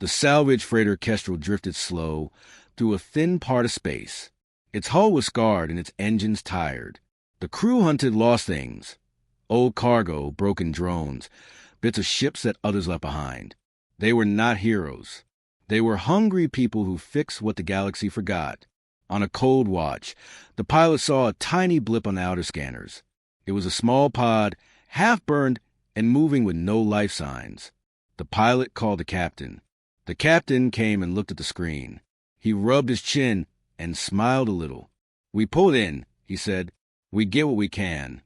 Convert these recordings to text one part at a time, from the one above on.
The salvage freighter Kestrel drifted slow through a thin part of space. Its hull was scarred and its engines tired. The crew hunted lost things, old cargo, broken drones, bits of ships that others left behind. They were not heroes. They were hungry people who fixed what the galaxy forgot. On a cold watch, the pilot saw a tiny blip on the outer scanners. It was a small pod, half-burned and moving with no life signs. The pilot called the captain. The captain came and looked at the screen. He rubbed his chin and smiled a little. "We pulled in," he said. "We get what we can."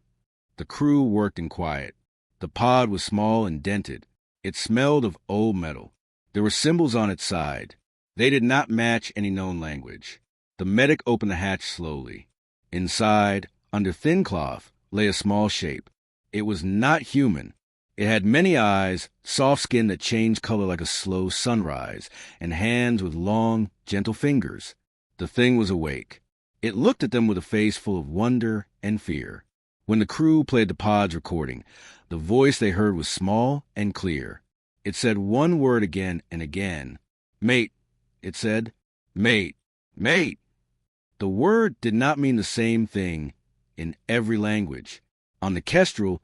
The crew worked in quiet. The pod was small and dented. It smelled of old metal. There were symbols on its side. They did not match any known language. The medic opened the hatch slowly. Inside, under thin cloth, lay a small shape. It was not human. It had many eyes, soft skin that changed color like a slow sunrise, and hands with long, gentle fingers. The thing was awake. It looked at them with a face full of wonder and fear. When the crew played the pod's recording, the voice they heard was small and clear. It said one word again and again. "Mate," it said. "Mate, mate." The word did not mean the same thing in every language. On the Kestrel,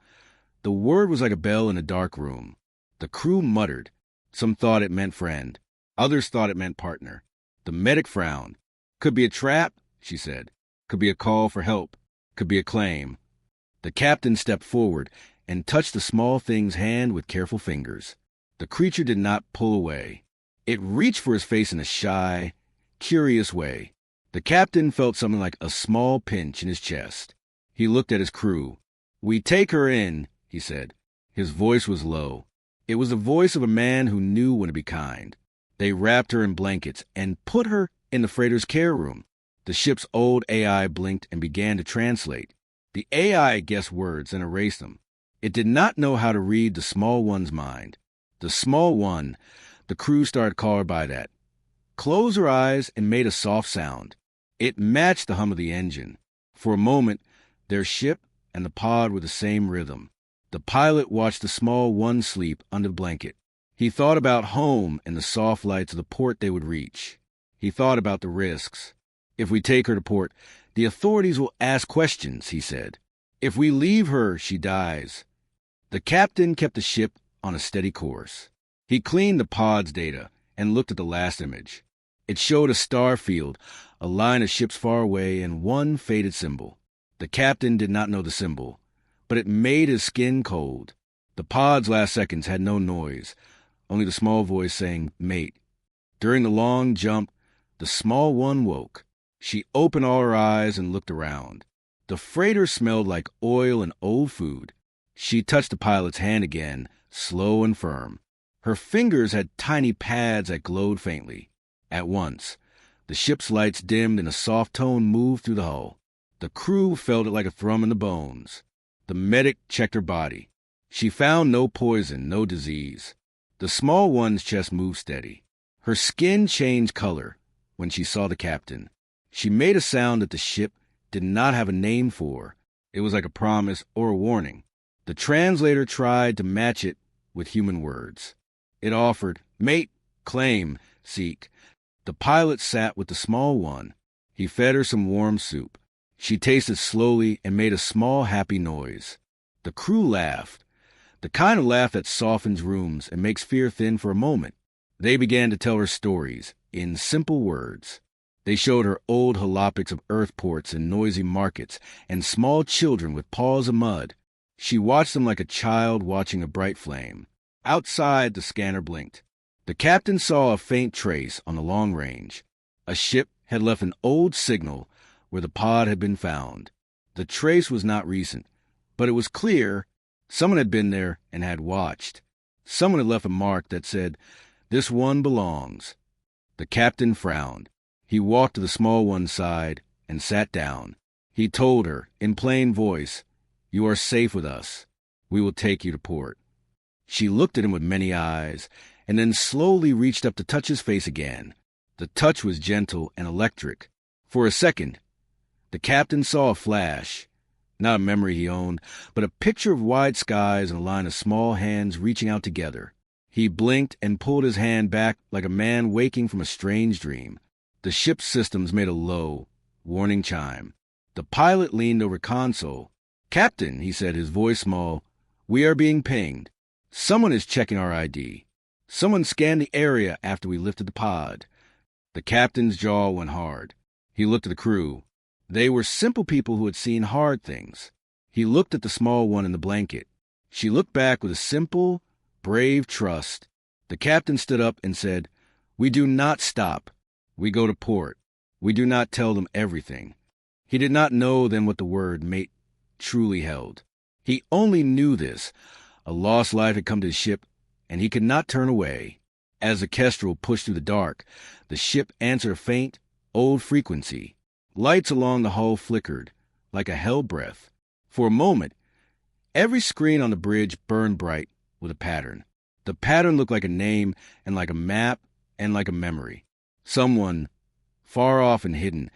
the word was like a bell in a dark room. The crew muttered. Some thought it meant friend. Others thought it meant partner. The medic frowned. "Could be a trap," she said. "Could be a call for help. Could be a claim." The captain stepped forward and touched the small thing's hand with careful fingers. The creature did not pull away. It reached for his face in a shy, curious way. The captain felt something like a small pinch in his chest. He looked at his crew. "We take her in," he said. His voice was low. It was the voice of a man who knew when to be kind. They wrapped her in blankets and put her in the freighter's care room. The ship's old AI blinked and began to translate. The AI guessed words and erased them. It did not know how to read the small one's mind. The small one, the crew started calling her by that, closed her eyes and made a soft sound. It matched the hum of the engine. For a moment, their ship and the pod were the same rhythm. The pilot watched the small one sleep under the blanket. He thought about home and the soft lights of the port they would reach. He thought about the risks. "If we take her to port, the authorities will ask questions," he said. "If we leave her, she dies." The captain kept the ship on a steady course. He cleaned the pod's data and looked at the last image. It showed a star field, a line of ships far away, and one faded symbol. The captain did not know the symbol, but it made his skin cold. The pod's last seconds had no noise, only the small voice saying, "Mate." During the long jump, the small one woke. She opened all her eyes and looked around. The freighter smelled like oil and old food. She touched the pilot's hand again, slow and firm. Her fingers had tiny pads that glowed faintly. At once, the ship's lights dimmed and a soft tone moved through the hull. The crew felt it like a thrum in the bones. The medic checked her body. She found no poison, no disease. The small one's chest moved steady. Her skin changed color when she saw the captain. She made a sound that the ship did not have a name for. It was like a promise or a warning. The translator tried to match it with human words. It offered, "Mate, claim, seek." The pilot sat with the small one. He fed her some warm soup. She tasted slowly and made a small happy noise. The crew laughed, the kind of laugh that softens rooms and makes fear thin for a moment. They began to tell her stories in simple words. They showed her old jalopics of earthports and noisy markets and small children with paws of mud. She watched them like a child watching a bright flame. Outside, the scanner blinked. The captain saw a faint trace on the long range. A ship had left an old signal where the pod had been found. The trace was not recent, but it was clear someone had been there and had watched. Someone had left a mark that said, "This one belongs." The captain frowned. He walked to the small one's side and sat down. He told her, in plain voice, "You are safe with us. We will take you to port." She looked at him with many eyes, and then slowly reached up to touch his face again. The touch was gentle and electric. For a second, the captain saw a flash, not a memory he owned, but a picture of wide skies and a line of small hands reaching out together. He blinked and pulled his hand back like a man waking from a strange dream. The ship's systems made a low, warning chime. The pilot leaned over console. "Captain," he said, his voice small, "we are being pinged. Someone is checking our ID. Someone scanned the area after we lifted the pod." The captain's jaw went hard. He looked at the crew. They were simple people who had seen hard things. He looked at the small one in the blanket. She looked back with a simple, brave trust. The captain stood up and said, "We do not stop. We go to port. We do not tell them everything." He did not know then what the word mate truly held. He only knew this. A lost life had come to his ship, and he could not turn away. As the Kestrel pushed through the dark, the ship answered a faint, old frequency. Lights along the hull flickered, like a hell breath. For a moment, every screen on the bridge burned bright with a pattern. The pattern looked like a name and like a map and like a memory. Someone, far off and hidden,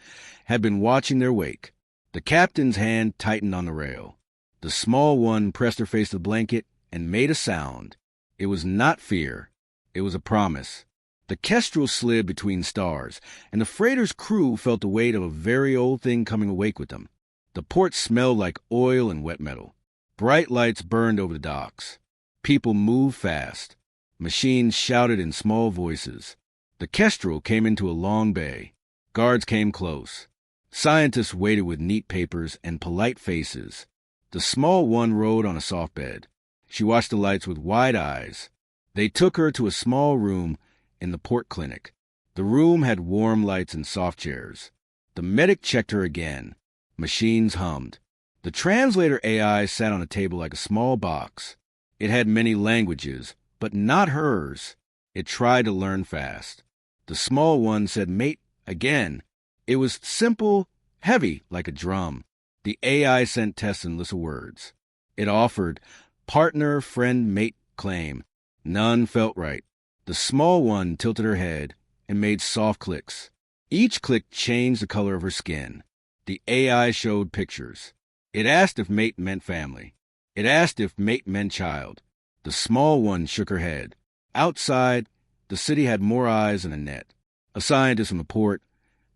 had been watching their wake. The captain's hand tightened on the rail. The small one pressed her face to the blanket and made a sound. It was not fear. It was a promise. The Kestrel slid between stars, and the freighter's crew felt the weight of a very old thing coming awake with them. The port smelled like oil and wet metal. Bright lights burned over the docks. People moved fast. Machines shouted in small voices. The Kestrel came into a long bay. Guards came close. Scientists waited with neat papers and polite faces. The small one rode on a soft bed. She watched the lights with wide eyes. They took her to a small room in the port clinic. The room had warm lights and soft chairs. The medic checked her again. Machines hummed. The translator AI sat on a table like a small box. It had many languages, but not hers. It tried to learn fast. The small one said mate again. It was simple, heavy like a drum. The AI sent tests in lists of words. It offered partner, friend, mate, claim. None felt right. The small one tilted her head and made soft clicks. Each click changed the color of her skin. The AI showed pictures. It asked if mate meant family. It asked if mate meant child. The small one shook her head. Outside, the city had more eyes than a net. A scientist from the port,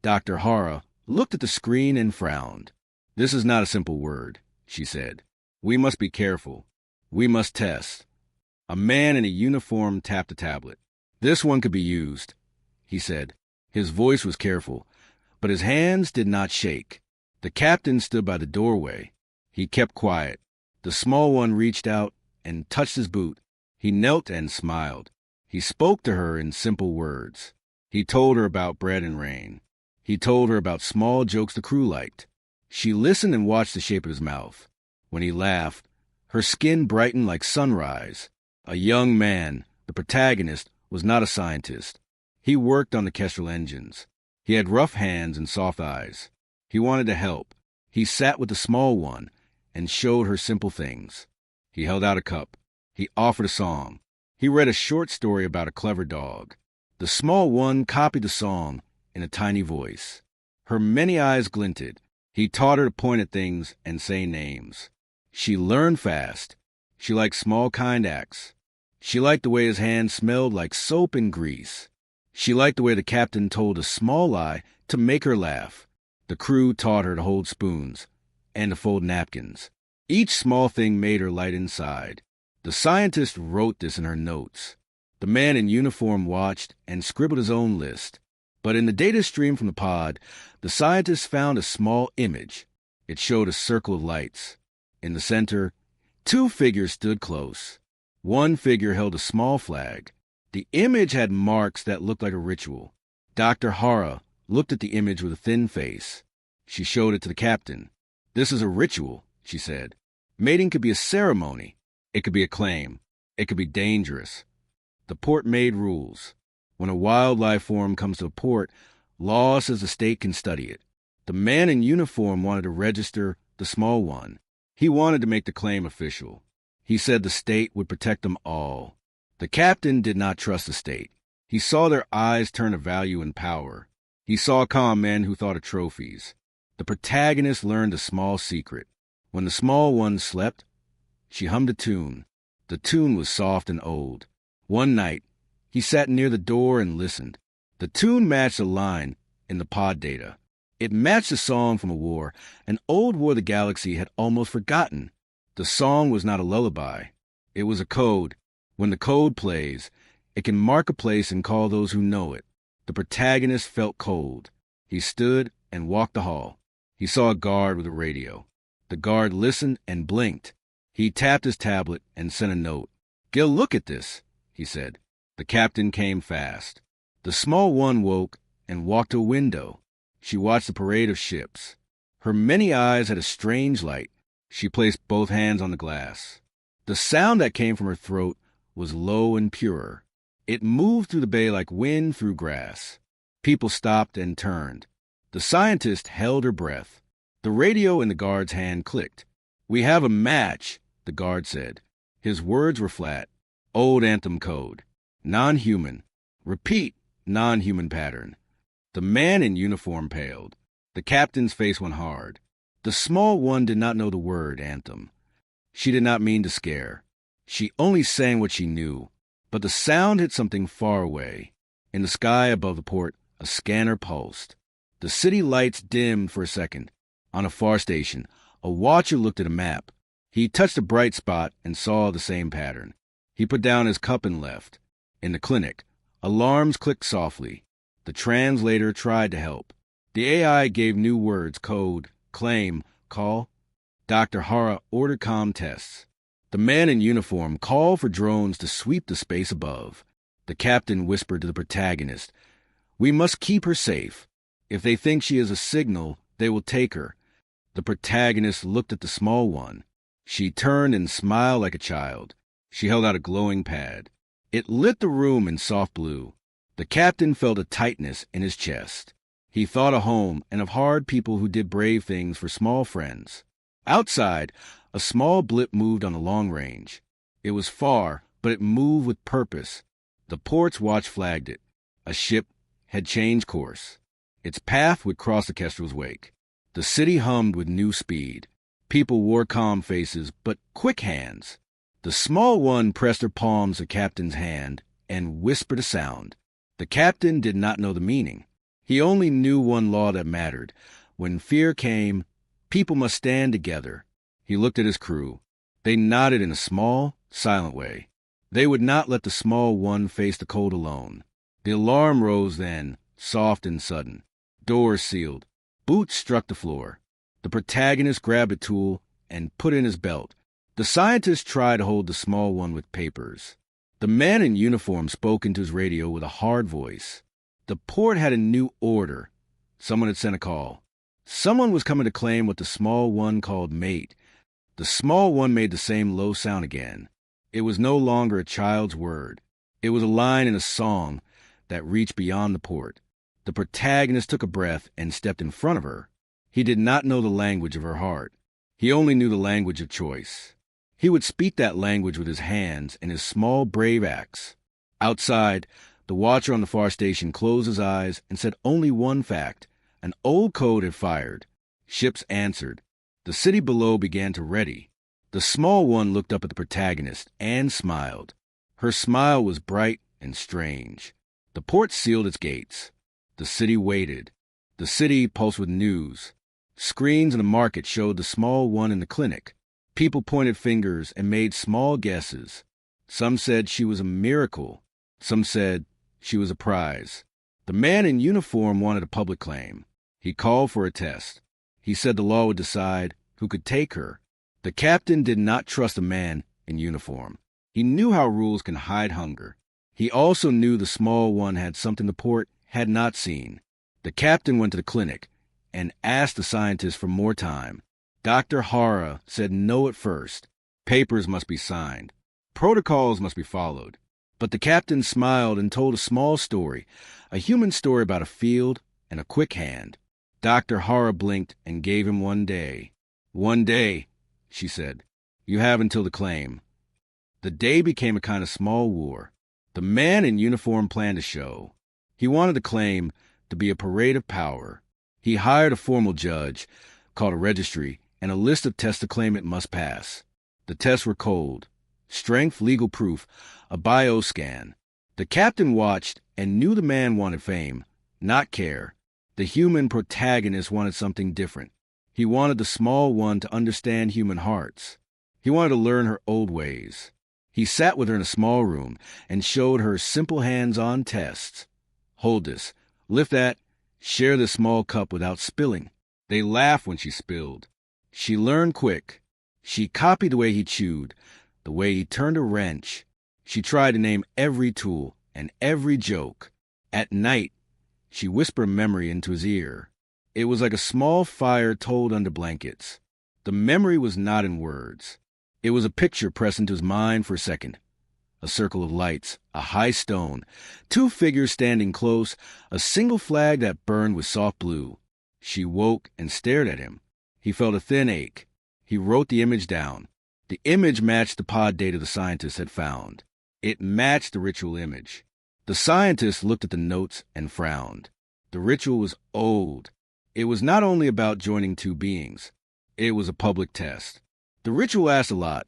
Dr. Hara, looked at the screen and frowned. "This is not a simple word," she said. "We must be careful. We must test." A man in a uniform tapped a tablet. "This one could be used," he said. His voice was careful, but his hands did not shake. The captain stood by the doorway. He kept quiet. The small one reached out and touched his boot. He knelt and smiled. He spoke to her in simple words. He told her about bread and rain. He told her about small jokes the crew liked. She listened and watched the shape of his mouth. When he laughed, her skin brightened like sunrise. A young man, the protagonist, was not a scientist. He worked on the Kestrel engines. He had rough hands and soft eyes. He wanted to help. He sat with the small one and showed her simple things. He held out a cup. He offered a song. He read a short story about a clever dog. The small one copied the song in a tiny voice. Her many eyes glinted. He taught her to point at things and say names. She learned fast. She liked small, kind acts. She liked the way his hands smelled like soap and grease. She liked the way the captain told a small lie to make her laugh. The crew taught her to hold spoons and to fold napkins. Each small thing made her light inside. The scientist wrote this in her notes. The man in uniform watched and scribbled his own list. But in the data stream from the pod, the scientist found a small image. It showed a circle of lights. In the center, two figures stood close. One figure held a small flag. The image had marks that looked like a ritual. Dr. Hara looked at the image with a thin face. She showed it to the captain. "This is a ritual," she said. "Mating could be a ceremony. It could be a claim. It could be dangerous." The port made rules. When a wildlife form comes to a port, law says the state can study it. The man in uniform wanted to register the small one. He wanted to make the claim official. He said the state would protect them all. The captain did not trust the state. He saw their eyes turn to value and power. He saw calm men who thought of trophies. The protagonist learned a small secret. When the small one slept, she hummed a tune. The tune was soft and old. One night, he sat near the door and listened. The tune matched a line in the pod data. It matched a song from a war an old war the galaxy had almost forgotten. The song was not a lullaby. It was a code. When the code plays, it can mark a place and call those who know it. The protagonist felt cold. He stood and walked the hall. He saw a guard with a radio. The guard listened and blinked. He tapped his tablet and sent a note. "Gil, look at this," he said. The captain came fast. The small one woke and walked to a window. She watched the parade of ships. Her many eyes had a strange light. She placed both hands on the glass. The sound that came from her throat was low and pure. It moved through the bay like wind through grass. People stopped and turned. The scientist held her breath. The radio in the guard's hand clicked. "We have a match," the guard said. His words were flat. Old anthem code. Non-human. Repeat. Non-human pattern. The man in uniform paled. The captain's face went hard. The small one did not know the word anthem. She did not mean to scare. She only sang what she knew. But the sound hit something far away. In the sky above the port, a scanner pulsed. The city lights dimmed for a second. On a far station, a watcher looked at a map. He touched a bright spot and saw the same pattern. He put down his cup and left. In the clinic, alarms clicked softly. The translator tried to help. The AI gave new words, code, claim, call. Dr. Hara ordered comm tests. The man in uniform called for drones to sweep the space above. The captain whispered to the protagonist, "We must keep her safe. If they think she is a signal, they will take her." The protagonist looked at the small one. She turned and smiled like a child. She held out a glowing pad. It lit the room in soft blue. The captain felt a tightness in his chest. He thought of home and of hard people who did brave things for small friends. Outside, a small blip moved on the long range. It was far, but it moved with purpose. The port's watch flagged it. A ship had changed course. Its path would cross the Kestrel's wake. The city hummed with new speed. People wore calm faces, but quick hands. The small one pressed her palms to the captain's hand and whispered a sound. The captain did not know the meaning. He only knew one law that mattered. When fear came, people must stand together. He looked at his crew. They nodded in a small, silent way. They would not let the small one face the cold alone. The alarm rose then, soft and sudden. Doors sealed. Boots struck the floor. The protagonist grabbed a tool and put it in his belt. The scientist tried to hold the small one with papers. The man in uniform spoke into his radio with a hard voice. The port had a new order. Someone had sent a call. Someone was coming to claim what the small one called mate. The small one made the same low sound again. It was no longer a child's word. It was a line in a song that reached beyond the port. The protagonist took a breath and stepped in front of her. He did not know the language of her heart. He only knew the language of choice. He would speak that language with his hands and his small, brave axe. Outside, the watcher on the far station closed his eyes and said only one fact. An old code had fired. Ships answered. The city below began to ready. The small one looked up at the protagonist and smiled. Her smile was bright and strange. The port sealed its gates. The city waited. The city pulsed with news. Screens in the market showed the small one in the clinic. People pointed fingers and made small guesses. Some said she was a miracle. Some said she was a prize. The man in uniform wanted a public claim. He called for a test. He said the law would decide who could take her. The captain did not trust a man in uniform. He knew how rules can hide hunger. He also knew the small one had something the port had not seen. The captain went to the clinic and asked the scientist for more time. Dr. Hara said no at first. Papers must be signed. Protocols must be followed. But the captain smiled and told a small story, a human story about a field and a quick hand. Dr. Hara blinked and gave him 1 day. 1 day, she said. You have until the claim. The day became a kind of small war. The man in uniform planned a show. He wanted the claim to be a parade of power. He hired a formal judge, called a registry, and a list of tests to claim it must pass. The tests were cold, Strength, legal proof, a bioscan. The captain watched and knew the man wanted fame, not care. The human protagonist wanted something different. He wanted the small one to understand human hearts. He wanted to learn her old ways. He sat with her in a small room and showed her simple hands-on tests. Hold this, lift that, share this small cup without spilling. They laughed when she spilled. She learned quick. She copied the way he chewed, the way he turned a wrench. She tried to name every tool and every joke. At night, she whispered memory into his ear. It was like a small fire told under blankets. The memory was not in words. It was a picture pressed into his mind for a second. A circle of lights, a high stone, two figures standing close, a single flag that burned with soft blue. She woke and stared at him. He felt a thin ache. He wrote the image down. The image matched the pod data the scientist had found. It matched the ritual image. The scientist looked at the notes and frowned. The ritual was old. It was not only about joining two beings. It was a public test. The ritual asked a lot.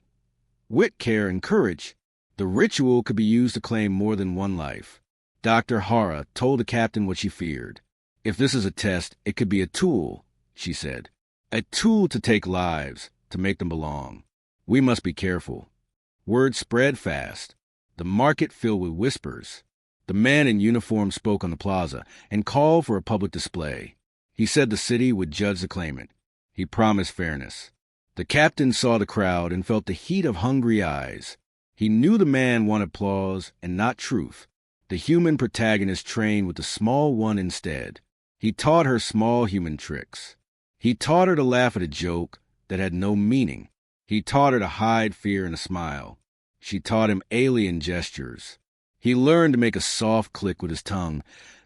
Wit, care, and courage. The ritual could be used to claim more than one life. Dr. Hara told the captain what she feared. If this is a test, it could be a tool, she said. A tool to take lives, to make them belong. We must be careful. Word spread fast. The market filled with whispers. The man in uniform spoke on the plaza and called for a public display. He said the city would judge the claimant. He promised fairness. The captain saw the crowd and felt the heat of hungry eyes. He knew the man wanted applause and not truth. The human protagonist trained with the small one instead. He taught her small human tricks. He taught her to laugh at a joke that had no meaning. He taught her to hide fear in a smile. She taught him alien gestures. He learned to make a soft click with his tongue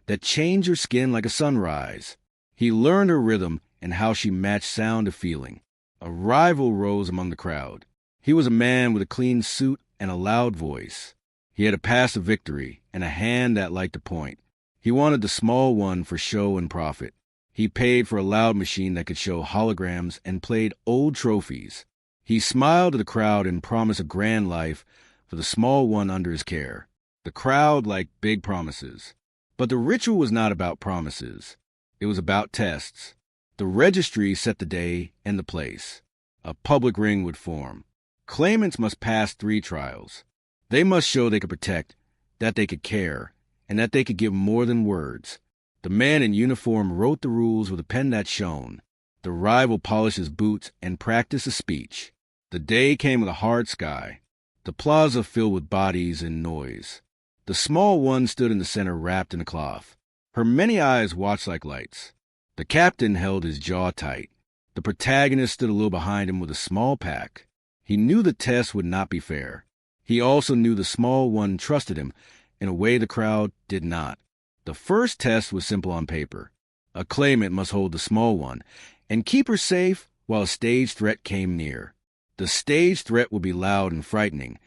that changed her skin like a sunrise. He learned her rhythm and how she matched sound to feeling. A rival rose among the crowd. He was a man with a clean suit and a loud voice. He had a pass of victory and a hand that liked to point. He wanted the small one for show and profit. He paid for a loud machine that could show holograms and played old trophies. He smiled at the crowd and promised a grand life for the small one under his care. The crowd liked big promises. But the ritual was not about promises. It was about tests. The registry set the day and the place. A public ring would form. Claimants must pass 3 trials. They must show they could protect, that they could care, and that they could give more than words. The man in uniform wrote the rules with a pen that shone. The rival polished his boots and practiced a speech. The day came with a hard sky. The plaza filled with bodies and noise. The small one stood in the center wrapped in a cloth. Her many eyes watched like lights. The captain held his jaw tight. The protagonist stood a little behind him with a small pack. He knew the test would not be fair. He also knew the small one trusted him in a way the crowd did not. The first test was simple on paper. A claimant must hold the small one and keep her safe while a stage threat came near. The stage threat would be loud and frightening.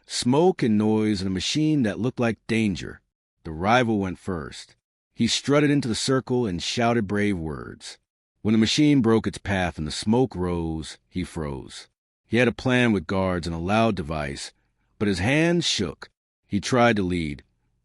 Smoke and noise and a machine that looked like danger. The rival went first. He strutted into the circle and shouted brave words. When the machine broke its path and the smoke rose, he froze. He had a plan with guards and a loud device, but his hands shook. He tried to lead,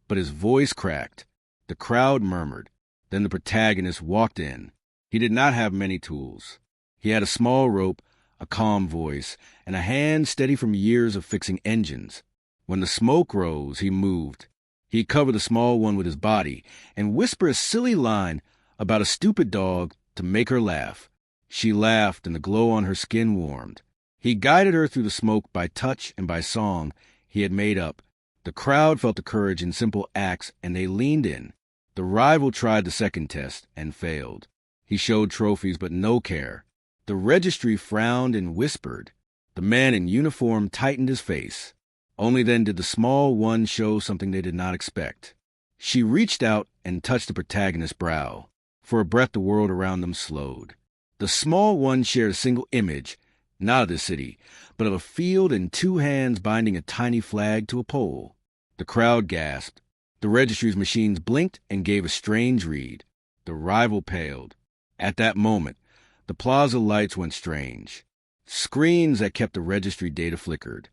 but his voice cracked. The crowd murmured. Then the protagonist walked in. He did not have many tools. He had a small rope, a calm voice, and a hand steady from years of fixing engines. When the smoke rose, he moved. He covered the small one with his body and whispered a silly line about a stupid dog to make her laugh. She laughed and the glow on her skin warmed. He guided her through the smoke by touch and by song he had made up. The crowd felt the courage in simple acts and they leaned in. The rival tried the second test and failed. He showed trophies but no care. The registry frowned and whispered. The man in uniform tightened his face. Only then did the small one show something they did not expect. She reached out and touched the protagonist's brow. For a breath the world around them slowed. The small one shared a single image, not of the city, but of a field and 2 hands binding a tiny flag to a pole. The crowd gasped. The registry's machines blinked and gave a strange read. The rival paled. At that moment, the plaza lights went strange. Screens that kept the registry data flickered.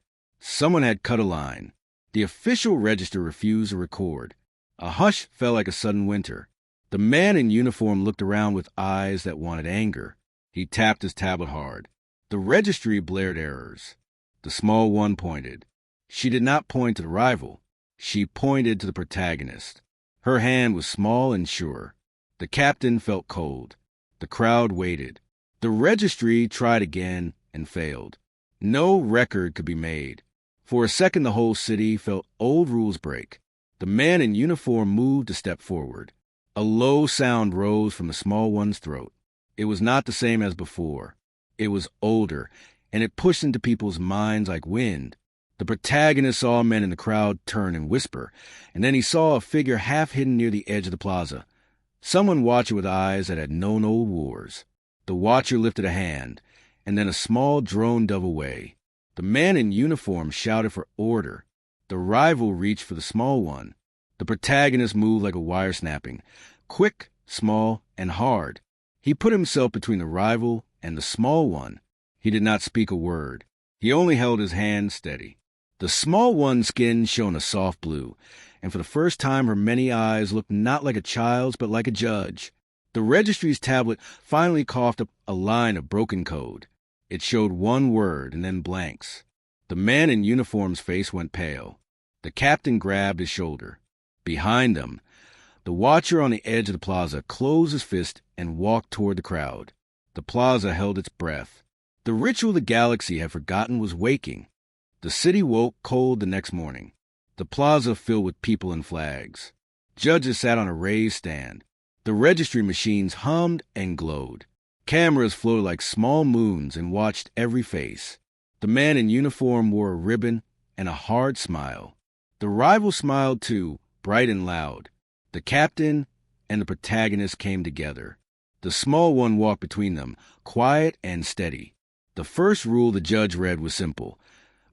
Someone had cut a line. The official register refused to record. A hush fell like a sudden winter. The man in uniform looked around with eyes that wanted anger. He tapped his tablet hard. The registry blared errors. The small one pointed. She did not point to the rival. She pointed to the protagonist. Her hand was small and sure. The captain felt cold. The crowd waited. The registry tried again and failed. No record could be made. For a second, the whole city felt old rules break. The man in uniform moved a step forward. A low sound rose from the small one's throat. It was not the same as before. It was older, and it pushed into people's minds like wind. The protagonist saw men in the crowd turn and whisper, and then he saw a figure half hidden near the edge of the plaza. Someone watching with eyes that had known old wars. The watcher lifted a hand, and then a small drone dove away. The man in uniform shouted for order. The rival reached for the small one. The protagonist moved like a wire snapping, quick, small, and hard. He put himself between the rival and the small one. He did not speak a word. He only held his hand steady. The small one's skin shone a soft blue, and for the first time her many eyes looked not like a child's but like a judge. The registry's tablet finally coughed up a line of broken code. It showed one word and then blanks. The man in uniform's face went pale. The captain grabbed his shoulder. Behind them, the watcher on the edge of the plaza closed his fist and walked toward the crowd. The plaza held its breath. The ritual the galaxy had forgotten was waking. The city woke cold the next morning. The plaza filled with people and flags. Judges sat on a raised stand. The registry machines hummed and glowed. Cameras floated like small moons and watched every face. The man in uniform wore a ribbon and a hard smile. The rival smiled too, bright and loud. The captain and the protagonist came together. The small one walked between them, quiet and steady. The first rule the judge read was simple.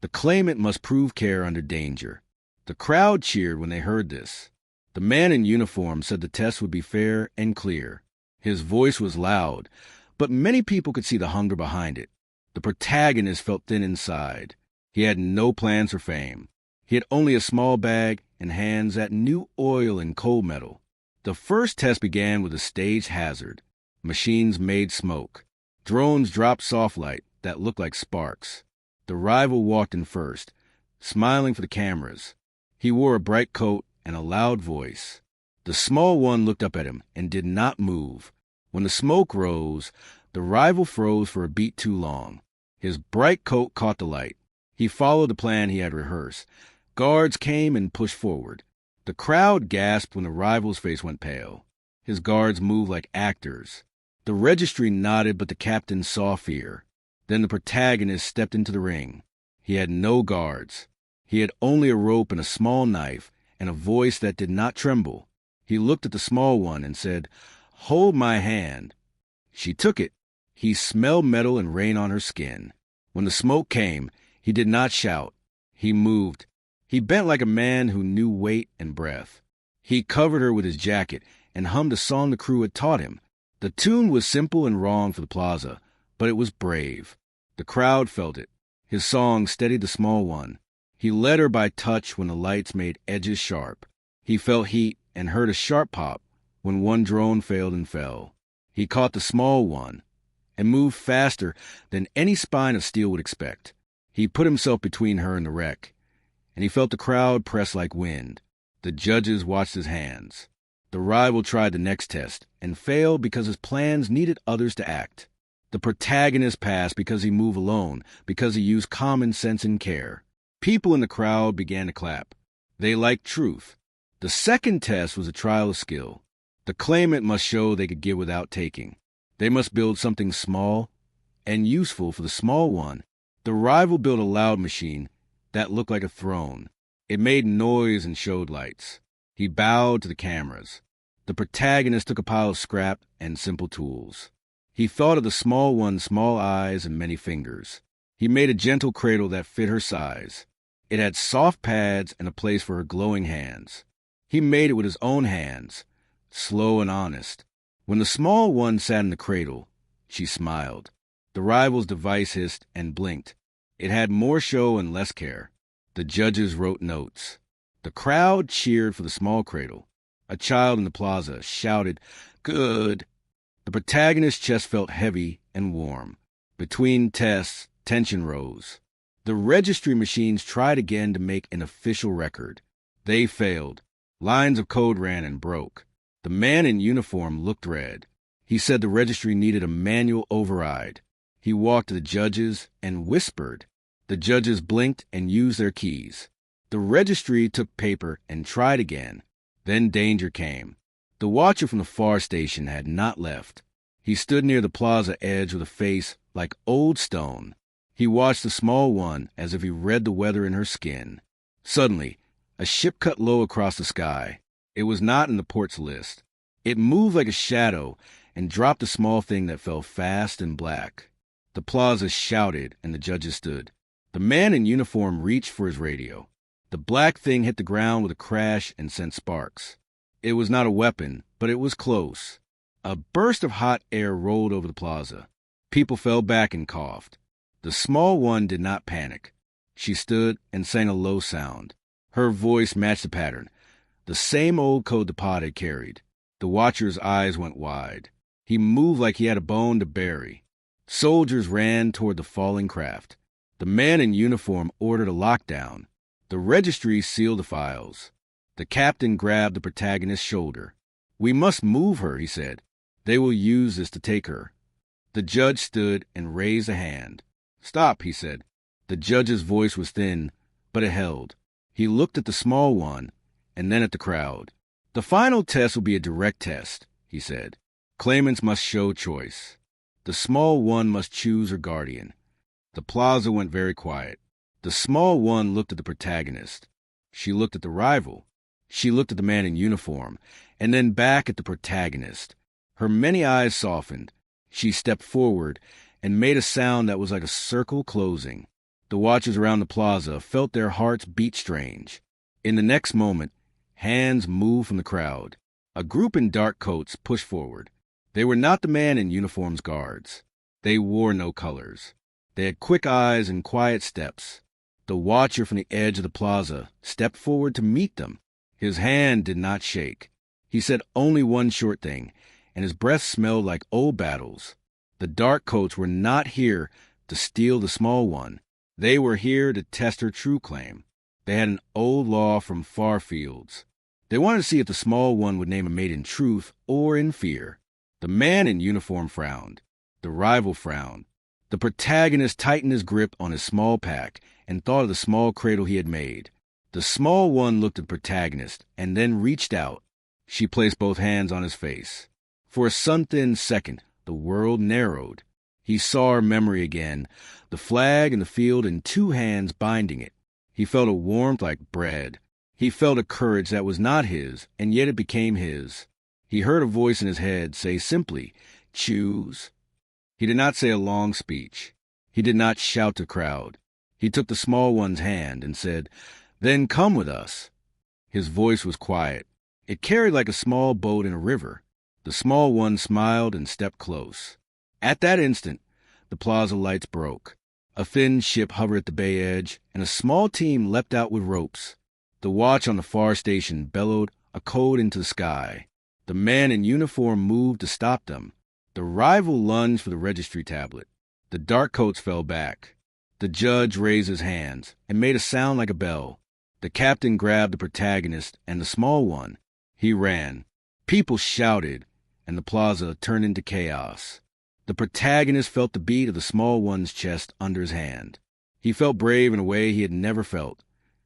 The claimant must prove care under danger. The crowd cheered when they heard this. The man in uniform said the test would be fair and clear. His voice was loud, but many people could see the hunger behind it. The protagonist felt thin inside. He had no plans for fame. He had only a small bag and hands that knew oil and cold metal. The first test began with a staged hazard. Machines made smoke. Drones dropped soft light that looked like sparks. The rival walked in first, smiling for the cameras. He wore a bright coat and a loud voice. The small one looked up at him and did not move. When the smoke rose, the rival froze for a beat too long. His bright coat caught the light. He followed the plan he had rehearsed. Guards came and pushed forward. The crowd gasped when the rival's face went pale. His guards moved like actors. The registry nodded, but the captain saw fear. Then the protagonist stepped into the ring. He had no guards. He had only a rope and a small knife and a voice that did not tremble. He looked at the small one and said, "Hold my hand." She took it. He smelled metal and rain on her skin. When the smoke came, he did not shout. He moved. He bent like a man who knew weight and breath. He covered her with his jacket and hummed a song the crew had taught him. The tune was simple and wrong for the plaza, but it was brave. The crowd felt it. His song steadied the small one. He led her by touch when the lights made edges sharp. He felt heat and heard a sharp pop when one drone failed and fell. He caught the small one and moved faster than any spine of steel would expect. He put himself between her and the wreck, and he felt the crowd press like wind. The judges watched his hands. The rival tried the next test and failed because his plans needed others to act. The protagonist passed because he moved alone, because he used common sense and care. People in the crowd began to clap. They liked truth. The second test was a trial of skill. The claimant must show they could give without taking. They must build something small and useful for the small one. The rival built a loud machine that looked like a throne. It made noise and showed lights. He bowed to the cameras. The protagonist took a pile of scrap and simple tools. He thought of the small one's small eyes and many fingers. He made a gentle cradle that fit her size. It had soft pads and a place for her glowing hands. He made it with his own hands, slow and honest. When the small one sat in the cradle, she smiled. The rival's device hissed and blinked. It had more show and less care. The judges wrote notes. The crowd cheered for the small cradle. A child in the plaza shouted, "Good." The protagonist's chest felt heavy and warm. Between tests, tension rose. The registry machines tried again to make an official record. They failed. Lines of code ran and broke. The man in uniform looked red. He said the registry needed a manual override. He walked to the judges and whispered. The judges blinked and used their keys. The registry took paper and tried again. Then danger came. The watcher from the far station had not left. He stood near the plaza edge with a face like old stone. He watched the small one as if he read the weather in her skin. Suddenly, a ship cut low across the sky. It was not in the port's list. It moved like a shadow and dropped a small thing that fell fast and black. The plaza shouted and the judges stood. The man in uniform reached for his radio. The black thing hit the ground with a crash and sent sparks. It was not a weapon, but it was close. A burst of hot air rolled over the plaza. People fell back and coughed. The small one did not panic. She stood and sang a low sound. Her voice matched the pattern, the same old code the pod had carried. The watcher's eyes went wide. He moved like he had a bone to bury. Soldiers ran toward the falling craft. The man in uniform ordered a lockdown. The registry sealed the files. The captain grabbed the protagonist's shoulder. "We must move her," he said. "They will use this to take her." The judge stood and raised a hand. "Stop," he said. The judge's voice was thin, but it held. He looked at the small one and then at the crowd. "The final test will be a direct test," he said. "Claimants must show choice. The small one must choose her guardian." The plaza went very quiet. The small one looked at the protagonist. She looked at the rival. She looked at the man in uniform, and then back at the protagonist. Her many eyes softened. She stepped forward and made a sound that was like a circle closing. The watchers around the plaza felt their hearts beat strange. In the next moment, hands moved from the crowd. A group in dark coats pushed forward. They were not the man in uniform's guards. They wore no colors. They had quick eyes and quiet steps. The watcher from the edge of the plaza stepped forward to meet them. His hand did not shake. He said only one short thing, and his breath smelled like old battles. The dark coats were not here to steal the small one. They were here to test her true claim. They had an old law from far fields. They wanted to see if the small one would name a mate in truth or in fear. The man in uniform frowned. The rival frowned. The protagonist tightened his grip on his small pack and thought of the small cradle he had made. The small one looked at the protagonist and then reached out. She placed both hands on his face. For a sun-thin second, the world narrowed. He saw her memory again, the flag in the field and two hands binding it. He felt a warmth like bread. He felt a courage that was not his, and yet it became his. He heard a voice in his head say simply, "Choose." He did not say a long speech. He did not shout to the crowd. He took the small one's hand and said, "Then come with us." His voice was quiet. It carried like a small boat in a river. The small one smiled and stepped close. At that instant, the plaza lights broke. A thin ship hovered at the bay edge, and a small team leapt out with ropes. The watch on the far station bellowed a code into the sky. The man in uniform moved to stop them. The rival lunged for the registry tablet. The dark coats fell back. The judge raised his hands and made a sound like a bell. The captain grabbed the protagonist and the small one. He ran. People shouted, and the plaza turned into chaos. The protagonist felt the beat of the small one's chest under his hand. He felt brave in a way he had never felt.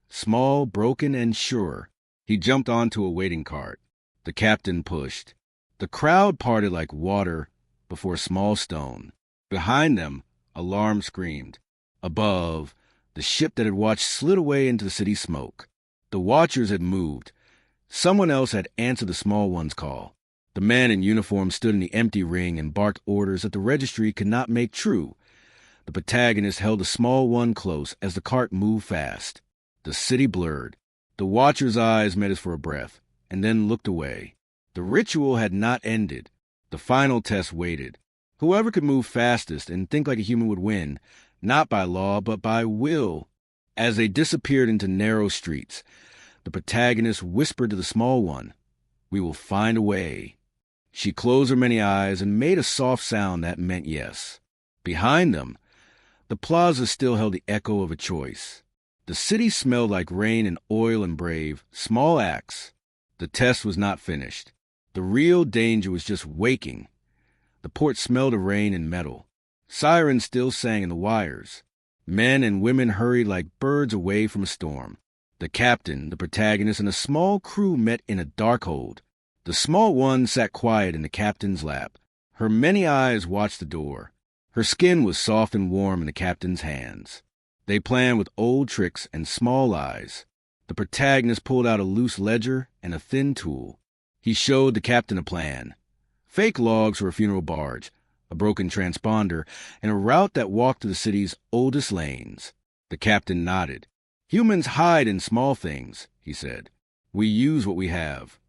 Small, broken, and sure. He jumped onto a waiting cart. The captain pushed. The crowd parted like water before a small stone. Behind them, alarm screamed. Above, the ship that had watched slid away into the city smoke. The watchers had moved. Someone else had answered the small one's call. The man in uniform stood in the empty ring and barked orders that the registry could not make true. The protagonist held the small one close as the cart moved fast. The city blurred. The watcher's eyes met his for a breath, and then looked away. The ritual had not ended. The final test waited. Whoever could move fastest and think like a human would win, not by law, but by will. As they disappeared into narrow streets, the protagonist whispered to the small one, "We will find a way." She closed her many eyes and made a soft sound that meant yes. Behind them, the plaza still held the echo of a choice. The city smelled like rain and oil and brave, small acts. The test was not finished. The real danger was just waking. The port smelled of rain and metal. Sirens still sang in the wires. Men and women hurried like birds away from a storm. The captain, the protagonist, and a small crew met in a dark hold. The small one sat quiet in the captain's lap. Her many eyes watched the door. Her skin was soft and warm in the captain's hands. They planned with old tricks and small lies. The protagonist pulled out a loose ledger and a thin tool. He showed the captain a plan. Fake logs for a funeral barge, a broken transponder, and a route that walked to the city's oldest lanes. The captain nodded. "Humans hide in small things," he said. "We use what we have."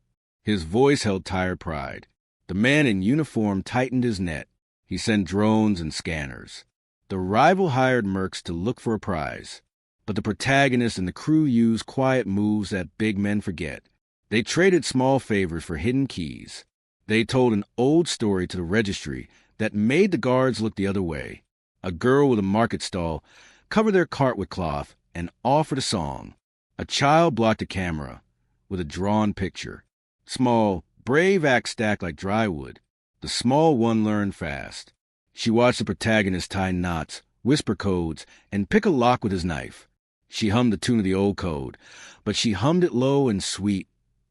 His voice held tired pride. The man in uniform tightened his net. He sent drones and scanners. The rival hired mercs to look for a prize. But the protagonist and the crew used quiet moves that big men forget. They traded small favors for hidden keys. They told an old story to the registry that made the guards look the other way. A girl with a market stall covered their cart with cloth and offered a song. A child blocked the camera with a drawn picture. Small, brave acts stacked like dry wood. The small one learned fast. She watched the protagonist tie knots, whisper codes, and pick a lock with his knife. She hummed the tune of the old code, but she hummed it low and sweet,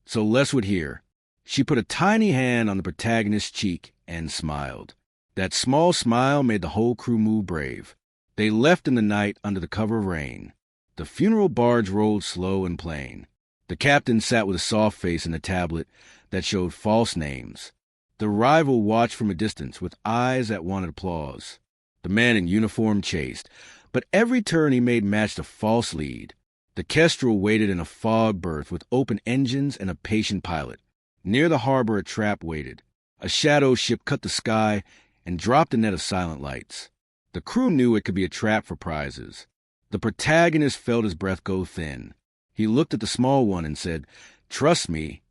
so Les would hear. She put a tiny hand on the protagonist's cheek and smiled. That small smile made the whole crew move brave. They left in the night under the cover of rain. The funeral barge rolled slow and plain. The captain sat with a soft face and a tablet that showed false names. The rival watched from a distance with eyes that wanted applause. The man in uniform chased, but every turn he made matched a false lead. The Kestrel waited in a fog berth with open engines and a patient pilot. Near the harbor a trap waited. A shadow ship cut the sky and dropped a net of silent lights. The crew knew it could be a trap for prizes. The protagonist felt his breath go thin. He looked at the small one and said, "Trust me."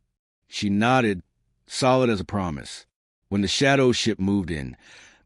She nodded, solid as a promise. When the shadow ship moved in,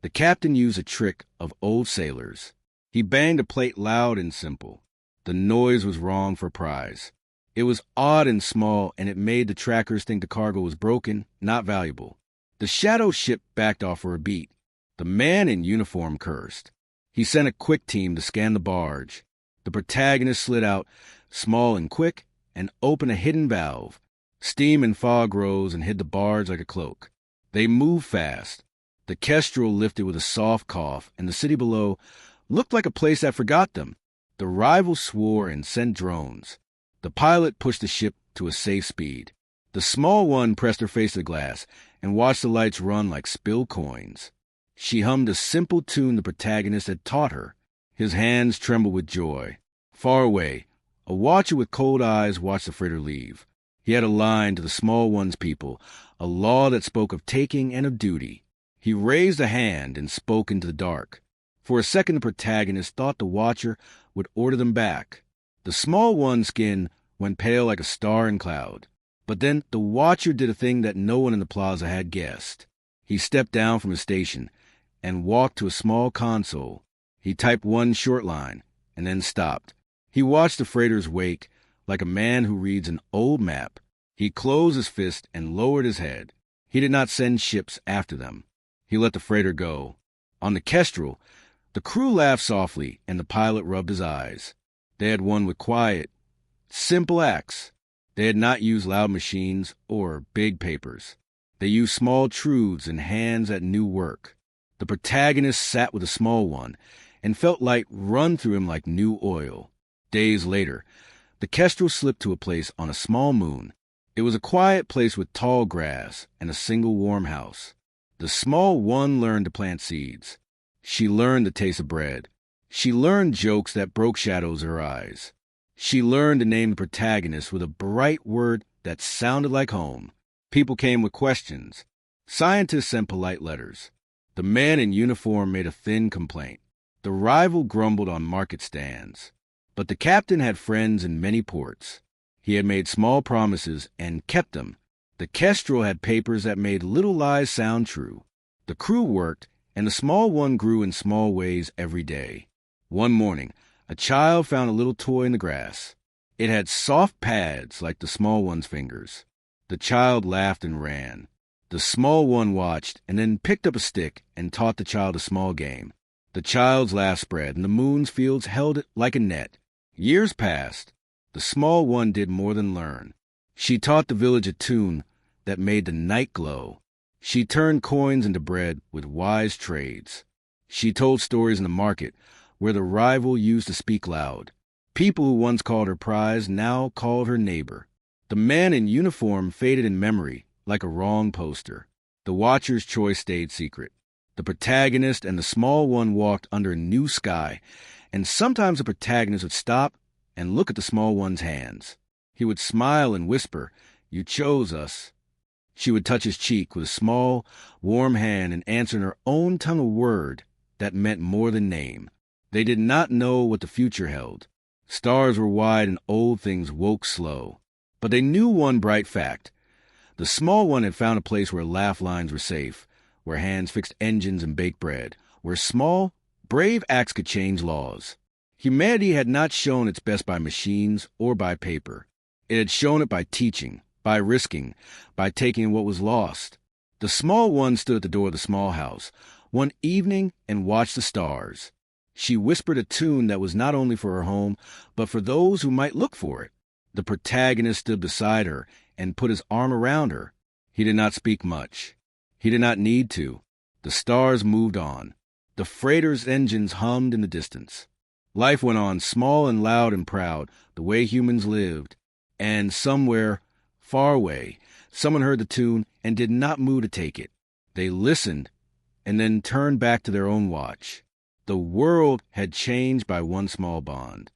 the captain used a trick of old sailors. He banged a plate loud and simple. The noise was wrong for prize. It was odd and small, and it made the trackers think the cargo was broken, not valuable. The shadow ship backed off for a beat. The man in uniform cursed. He sent a quick team to scan the barge. The protagonist slid out, small and quick, and opened a hidden valve. Steam and fog rose and hid the barge like a cloak. They moved fast. The Kestrel lifted with a soft cough, and the city below looked like a place that forgot them. The rival swore and sent drones. The pilot pushed the ship to a safe speed. The small one pressed her face to the glass and watched the lights run like spilled coins. She hummed a simple tune the protagonist had taught her. His hands trembled with joy. Far away, a watcher with cold eyes watched the freighter leave. He had a line to the small one's people, a law that spoke of taking and of duty. He raised a hand and spoke into the dark. For a second, the protagonist thought the watcher would order them back. The small one's skin went pale like a star in cloud. But then the watcher did a thing that no one in the plaza had guessed. He stepped down from his station and walked to a small console. He typed one short line and then stopped. He watched the freighter's wake like a man who reads an old map. He closed his fist and lowered his head. He did not send ships after them. He let the freighter go. On the Kestrel, the crew laughed softly and the pilot rubbed his eyes. They had won with quiet, simple acts. They had not used loud machines or big papers. They used small truths and hands that knew work. The protagonist sat with a small one and felt light run through him like new oil. Days later, the Kestrel slipped to a place on a small moon. It was a quiet place with tall grass and a single warm house. The small one learned to plant seeds. She learned the taste of bread. She learned jokes that broke shadows in her eyes. She learned to name the protagonist with a bright word that sounded like home. People came with questions. Scientists sent polite letters. The man in uniform made a thin complaint. The rival grumbled on market stands. But the captain had friends in many ports. He had made small promises and kept them. The kestrel had papers that made little lies sound true. The crew worked, and the small one grew in small ways every day. One morning, a child found a little toy in the grass. It had soft pads like the small one's fingers. The child laughed and ran. The small one watched and then picked up a stick and taught the child a small game. The child's laugh spread, and the moon's fields held it like a net. Years passed. The small one did more than learn. She taught the village a tune that made the night glow. She turned coins into bread with wise trades. She told stories in the market where the rival used to speak loud. People who once called her prize now called her neighbor. The man in uniform faded in memory like a wrong poster. The watcher's choice stayed secret. The protagonist and the small one walked under a new sky, and sometimes the protagonist would stop and look at the small one's hands. He would smile and whisper, "You chose us." She would touch his cheek with a small, warm hand and answer in her own tongue a word that meant more than name. They did not know what the future held. Stars were wide and old things woke slow. But they knew one bright fact. The small one had found a place where laugh lines were safe, where hands fixed engines and baked bread, where small, brave acts could change laws. Humanity had not shown its best by machines or by paper. It had shown it by teaching, by risking, by taking what was lost. The small one stood at the door of the small house one evening and watched the stars. She whispered a tune that was not only for her home, but for those who might look for it. The protagonist stood beside her and put his arm around her. He did not speak much. He did not need to. The stars moved on. The freighter's engines hummed in the distance. Life went on, small and loud and proud, the way humans lived. And somewhere, far away, someone heard the tune and did not move to take it. They listened and then turned back to their own watch. The world had changed by one small bond.